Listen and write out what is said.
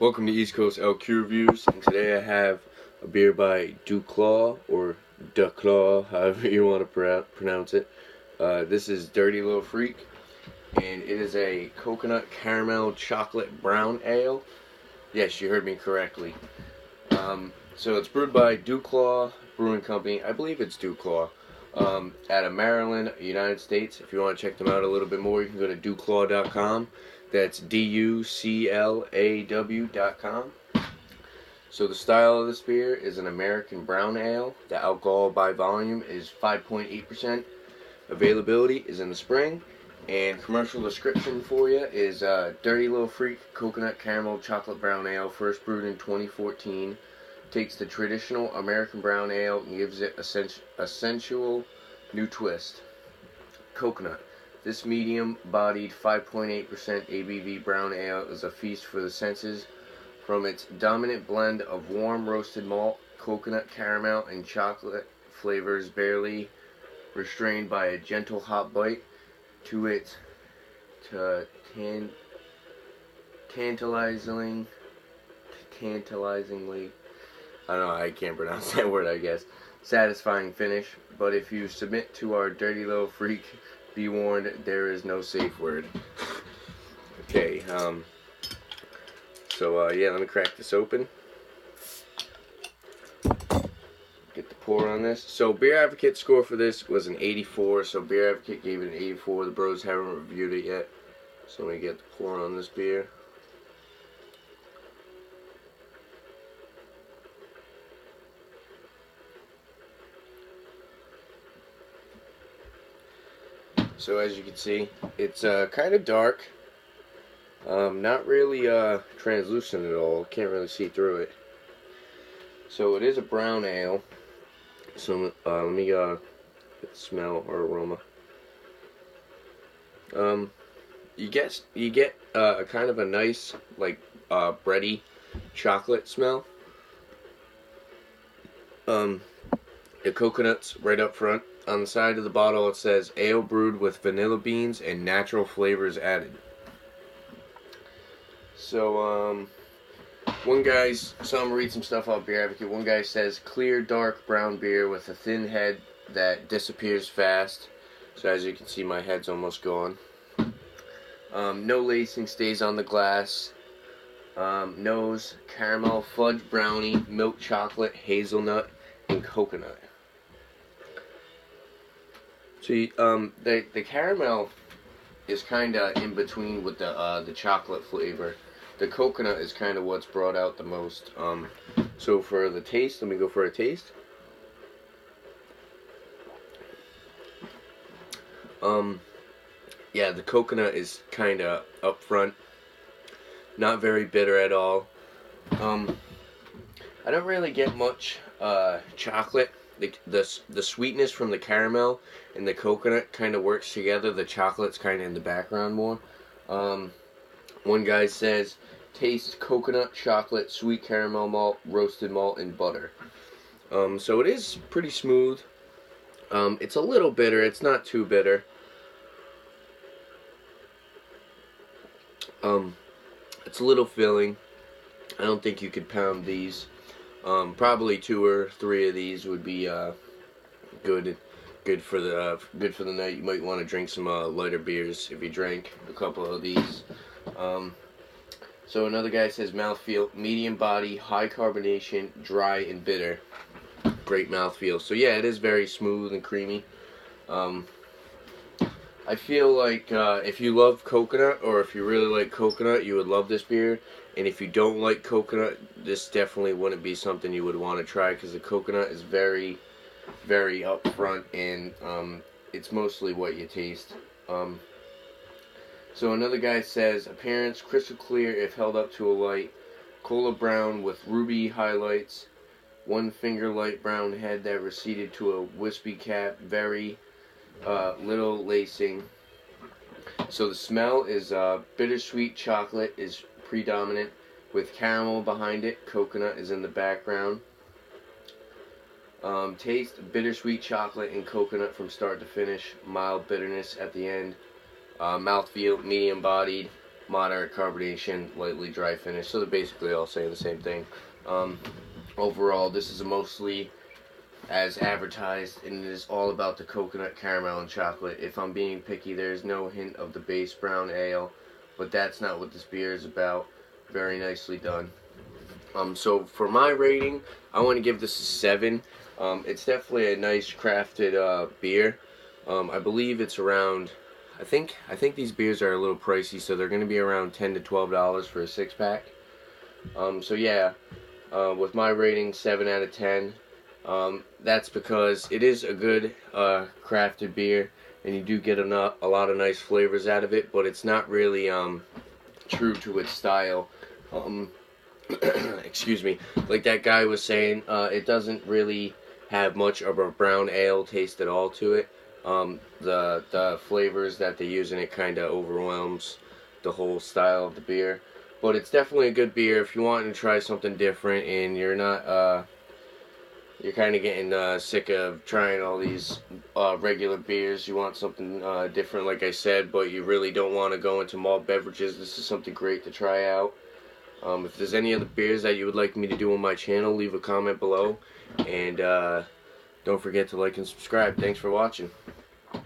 Welcome to East Coast LQ Reviews, and today I have a beer by Duclaw, or Duclaw, however you want to pronounce it. This is Dirty Little Freak, and it is a coconut caramel chocolate brown ale. Yes, you heard me correctly. So it's brewed by Duclaw Brewing Company. I believe it's Duclaw. Out of Maryland, United States. If you want to check them out a little bit more, you can go to duclaw.com. That's DUCLAW.com. So the style of this beer is an American brown ale. The alcohol by volume is 5.8%. Availability is in the spring. And commercial description for you is Dirty Little Freak Coconut Caramel Chocolate Brown Ale, first brewed in 2014. Takes the traditional American brown ale and gives it a sensual new twist. Coconut. This medium-bodied 5.8% ABV brown ale is a feast for the senses. From its dominant blend of warm roasted malt, coconut, caramel, and chocolate flavors barely restrained by a gentle hop bite, to its tantalizingly, I don't know, I can't pronounce that word, I guess, satisfying finish. But if you submit to our Dirty Little Freak, be warned, there is no safe word. Okay, yeah, let me crack this open. Get the pour on this. So Beer Advocate score for this was an 84, so Beer Advocate gave it an 84. The bros haven't reviewed it yet. So let me get the pour on this beer. So as you can see, it's kind of dark. Not really translucent at all. Can't really see through it. So it is a brown ale. So let me get the smell or aroma. You get a kind of a nice like bready chocolate smell. The coconut's right up front. On the side of the bottle it says ale brewed with vanilla beans and natural flavors added. So one guy's, so I'm gonna read some stuff off Beer Advocate. One guy says clear dark brown beer with a thin head that disappears fast. So as you can see, my head's almost gone. No lacing, stays on the glass. Nose, caramel, fudge brownie, milk chocolate, hazelnut, and coconut. So the caramel is kind of in between with the chocolate flavor. The coconut is kind of what's brought out the most. So for the taste, let me go for a taste. Yeah, the coconut is kind of up front. Not very bitter at all. I don't really get much chocolate. The sweetness from the caramel and the coconut kind of works together. The chocolate's kind of in the background more. One guy says, taste coconut, chocolate, sweet caramel malt, roasted malt, and butter. So it is pretty smooth. It's a little bitter. It's not too bitter. It's a little filling. I don't think you could pound these. Probably 2 or 3 of these would be good for the night. You might want to drink some lighter beers if you drank a couple of these. So another guy says mouthfeel, medium body, high carbonation, dry and bitter. Great mouthfeel. So yeah, it is very smooth and creamy. I feel like if you love coconut, or if you really like coconut, you would love this beer. And if you don't like coconut, this definitely wouldn't be something you would want to try, because the coconut is very, very upfront, and it's mostly what you taste. So another guy says, appearance crystal clear if held up to a light, cola brown with ruby highlights, 1 finger light brown head that receded to a wispy cap, very little lacing. So the smell is bittersweet chocolate is predominant, with caramel behind it. Coconut is in the background. Taste, bittersweet chocolate and coconut from start to finish. Mild bitterness at the end. Mouthfeel, medium bodied. moderate carbonation, lightly dry finish. So they're basically all saying the same thing. Overall, this is mostly as advertised, and it is all about the coconut, caramel, and chocolate. If I'm being picky, there's no hint of the base brown ale, but that's not what this beer is about. Very nicely done. So for my rating, I want to give this a 7. It's definitely a nice crafted beer. I believe it's around. I think these beers are a little pricey, so they're going to be around $10 to $12 for a 6-pack. So yeah, with my rating, 7 out of 10. That's because it is a good crafted beer, and you do get a lot of nice flavors out of it, but it's not really true to its style. Excuse me, like that guy was saying, it doesn't really have much of a brown ale taste at all to it. The flavors that they use in it kind of overwhelms the whole style of the beer. But it's definitely a good beer if you want to try something different and you're not you're kind of getting sick of trying all these regular beers. You want something different, like I said, but you really don't want to go into malt beverages. This is something great to try out. If there's any other beers that you would like me to do on my channel, leave a comment below. And don't forget to like and subscribe. Thanks for watching.